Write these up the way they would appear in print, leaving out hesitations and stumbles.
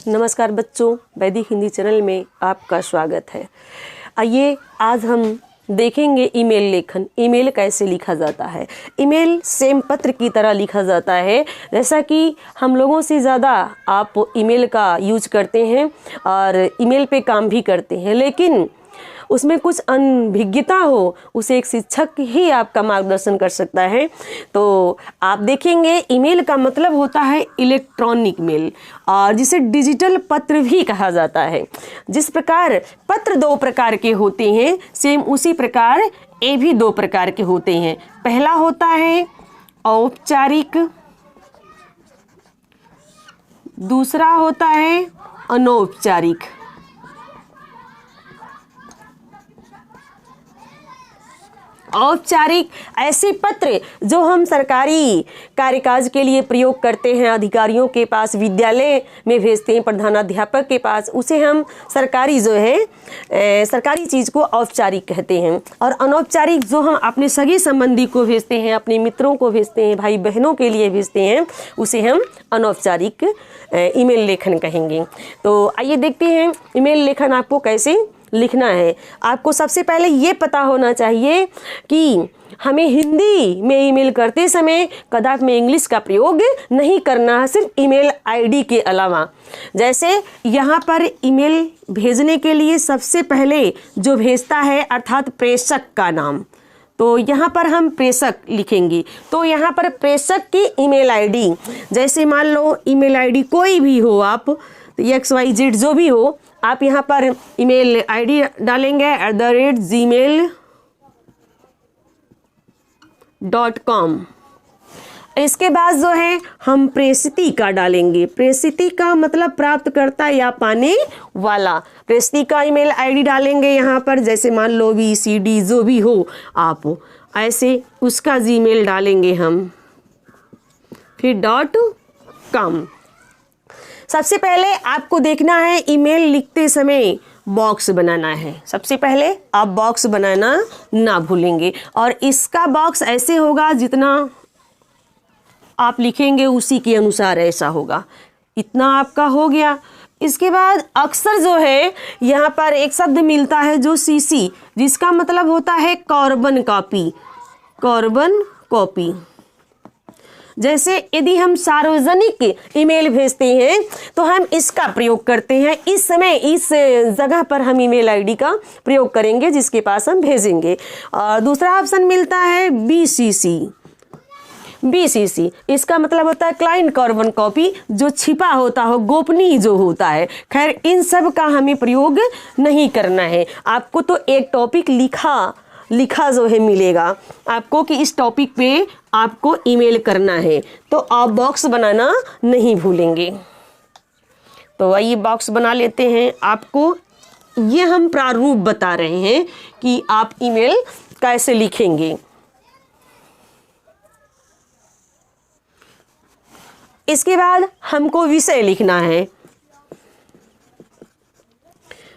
नमस्कार बच्चों, वैदिक हिंदी चैनल में आपका स्वागत है। आइए आज हम देखेंगे ईमेल लेखन। ईमेल कैसे लिखा जाता है। ईमेल सेम पत्र की तरह लिखा जाता है, जैसा कि हम लोगों से ज़्यादा आप ईमेल का यूज करते हैं और ईमेल पे काम भी करते हैं, लेकिन उसमें कुछ अनभिज्ञता हो उसे एक शिक्षक ही आपका मार्गदर्शन कर सकता है। तो आप देखेंगे ईमेल का मतलब होता है इलेक्ट्रॉनिक मेल, और जिसे डिजिटल पत्र भी कहा जाता है। जिस प्रकार पत्र दो प्रकार के होते हैं, सेम उसी प्रकार ये भी दो प्रकार के होते हैं। पहला होता है औपचारिक, दूसरा होता है अनौपचारिक। औपचारिक ऐसे पत्र जो हम सरकारी कार्यकाज के लिए प्रयोग करते हैं, अधिकारियों के पास, विद्यालय में भेजते हैं, प्रधानाध्यापक के पास, उसे हम सरकारी जो है सरकारी चीज़ को औपचारिक कहते हैं। और अनौपचारिक जो हम अपने सगे संबंधी को भेजते हैं, अपने मित्रों को भेजते हैं, भाई बहनों के लिए भेजते हैं, उसे हम अनौपचारिक ईमेल लेखन कहेंगे। तो आइए देखते हैं ईमेल लेखन आपको कैसे लिखना है। आपको सबसे पहले ये पता होना चाहिए कि हमें हिंदी में ईमेल करते समय कदापि में इंग्लिश का प्रयोग नहीं करना है, सिर्फ ईमेल आईडी के अलावा। जैसे यहाँ पर ईमेल भेजने के लिए सबसे पहले जो भेजता है अर्थात प्रेषक का नाम, तो यहाँ पर हम प्रेषक लिखेंगे। तो यहाँ पर प्रेषक की ईमेल आईडी, जैसे मान लो ईमेल आईडी कोई भी हो, आप XYZ जो भी हो, आप यहाँ पर ईमेल आईडी डालेंगे @gmail.com। इसके बाद जो है हम प्रेषिती का डालेंगे। प्रेषिती का मतलब प्राप्तकर्ता या पाने वाला। प्रेषिती का ईमेल आईडी डालेंगे यहाँ पर, जैसे मान लो BCD जो भी हो आप, ऐसे उसका जीमेल डालेंगे हम, फिर .com। सबसे पहले आपको देखना है ईमेल लिखते समय बॉक्स बनाना है। सबसे पहले आप बॉक्स बनाना ना भूलेंगे, और इसका बॉक्स ऐसे होगा जितना आप लिखेंगे उसी के अनुसार ऐसा होगा। इतना आपका हो गया। इसके बाद अक्सर जो है यहाँ पर एक शब्द मिलता है जो CC, जिसका मतलब होता है कार्बन कॉपी। कार्बन कॉपी, जैसे यदि हम सार्वजनिक ईमेल भेजते हैं तो हम इसका प्रयोग करते हैं। इस समय इस जगह पर हम ईमेल आईडी का प्रयोग करेंगे जिसके पास हम भेजेंगे। और दूसरा ऑप्शन मिलता है BCC, इसका मतलब होता है क्लाइंट कार्बन कॉपी, जो छिपा होता हो, गोपनीय जो होता है। खैर इन सब का हमें प्रयोग नहीं करना है। आपको तो एक टॉपिक लिखा जो है मिलेगा आपको कि इस टॉपिक पे आपको ईमेल करना है, तो आप बॉक्स बनाना नहीं भूलेंगे। तो आइए बॉक्स बना लेते हैं। आपको ये हम प्रारूप बता रहे हैं कि आप ईमेल कैसे लिखेंगे। इसके बाद हमको विषय लिखना है।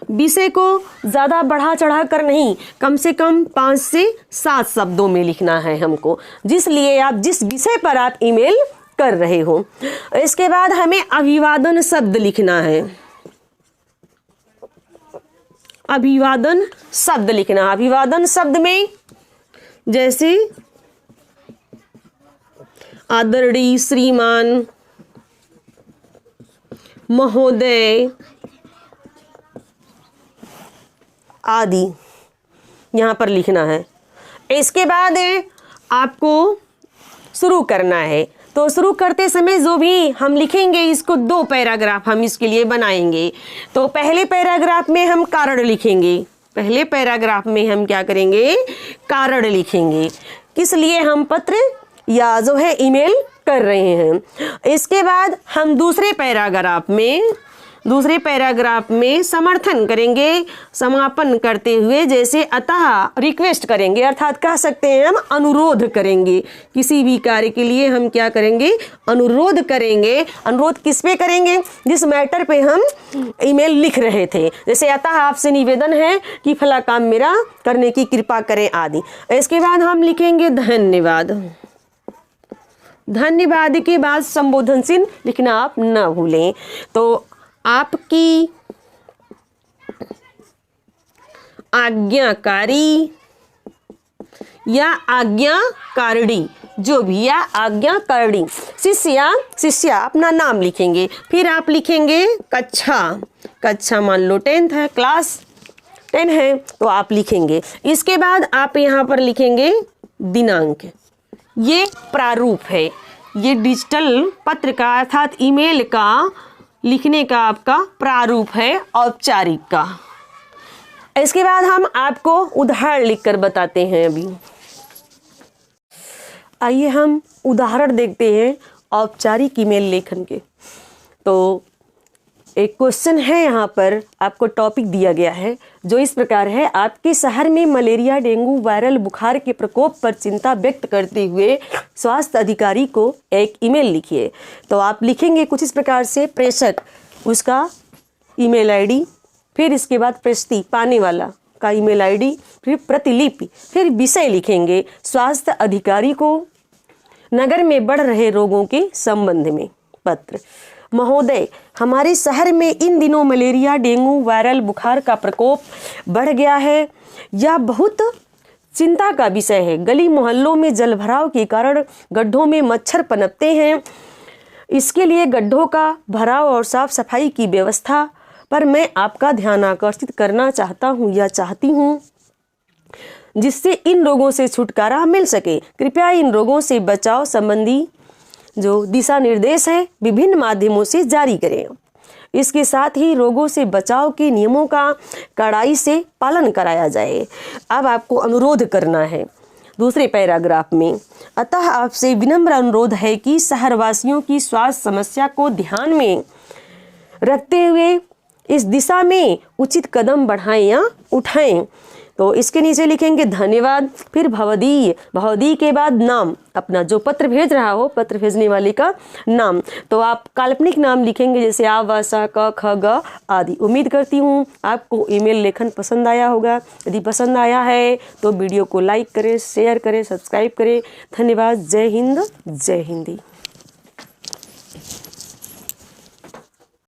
विषय को ज़्यादा बढ़ा चढ़ा कर नहीं, कम से कम 5 से 7 शब्दों में लिखना है हमको, जिसलिए आप जिस विषय पर आप ईमेल कर रहे हो। इसके बाद हमें अभिवादन शब्द लिखना है। अभिवादन शब्द लिखना। अभिवादन शब्द में जैसे आदरणीय, श्रीमान, महोदय आदि यहाँ पर लिखना है। इसके बाद आपको शुरू करना है। तो शुरू करते समय जो भी हम लिखेंगे, इसको 2 पैराग्राफ हम इसके लिए बनाएंगे। तो पहले पैराग्राफ में हम कारण लिखेंगे। पहले पैराग्राफ में हम क्या करेंगे, कारण लिखेंगे, किस लिए हम पत्र या जो है ईमेल कर रहे हैं। इसके बाद हम दूसरे पैराग्राफ में समर्थन करेंगे, समापन करते हुए, जैसे अतः रिक्वेस्ट करेंगे, अर्थात कह सकते हैं हम अनुरोध करेंगे। किसी भी कार्य के लिए हम क्या करेंगे, अनुरोध करेंगे। अनुरोध किस पे करेंगे, जिस मैटर पे हम ईमेल लिख रहे थे। जैसे अतः आपसे निवेदन है कि फला काम मेरा करने की कृपा करें आदि। इसके बाद हम लिखेंगे धन्यवाद। धन्यवाद के बाद संबोधन चिन्ह लिखना आप न भूलें। तो आपकी आज्ञाकारी या आज्ञाकारिणी, जो भी, या आज्ञाकारिणी। शिष्या अपना नाम लिखेंगे, फिर आप लिखेंगे कक्षा मान लो 10th है, क्लास 10 है तो आप लिखेंगे। इसके बाद आप यहाँ पर लिखेंगे दिनांक। ये प्रारूप है, ये डिजिटल पत्र का अर्थात ईमेल का लिखने का आपका प्रारूप है, औपचारिक का। इसके बाद हम आपको उदाहरण लिखकर बताते हैं। अभी आइए हम उदाहरण देखते हैं औपचारिक ईमेल लेखन के। तो एक क्वेश्चन है, यहाँ पर आपको टॉपिक दिया गया है जो इस प्रकार है। आपके शहर में मलेरिया, डेंगू, वायरल बुखार के प्रकोप पर चिंता व्यक्त करते हुए स्वास्थ्य अधिकारी को एक ईमेल लिखिए। तो आप लिखेंगे कुछ इस प्रकार से, प्रेषक उसका ईमेल आईडी, फिर इसके बाद प्रस्तुति पाने वाला का ईमेल आईडी, फिर प्रतिलिपि, फिर विषय लिखेंगे स्वास्थ्य अधिकारी को नगर में बढ़ रहे रोगों के संबंध में पत्र। महोदय, हमारे शहर में इन दिनों मलेरिया, डेंगू, वायरल बुखार का प्रकोप बढ़ गया है। यह बहुत चिंता का विषय है। गली मोहल्लों में जलभराव के कारण गड्ढों में मच्छर पनपते हैं। इसके लिए गड्ढों का भराव और साफ सफाई की व्यवस्था पर मैं आपका ध्यान आकर्षित करना चाहता हूँ या चाहती हूँ, जिससे इन रोगों से छुटकारा मिल सके। कृपया इन रोगों से बचाव संबंधी जो दिशा निर्देश है विभिन्न माध्यमों से जारी करें। इसके साथ ही रोगों से बचाव के नियमों का कड़ाई से पालन कराया जाए। अब आपको अनुरोध करना है दूसरे पैराग्राफ में। अतः आपसे विनम्र अनुरोध है कि शहरवासियों की स्वास्थ्य समस्या को ध्यान में रखते हुए इस दिशा में उचित कदम बढ़ाएं या उठाएं। तो इसके नीचे लिखेंगे धन्यवाद, फिर भवदीय के बाद नाम, अपना जो पत्र भेज रहा हो, पत्र भेजने वाले का नाम। तो आप काल्पनिक नाम लिखेंगे जैसे आ, व, स, क, ख, ग आदि। उम्मीद करती हूँ आपको ईमेल लेखन पसंद आया होगा। यदि पसंद आया है तो वीडियो को लाइक करें, शेयर करें, सब्सक्राइब करें। धन्यवाद। जय हिंद, जय हिंदी।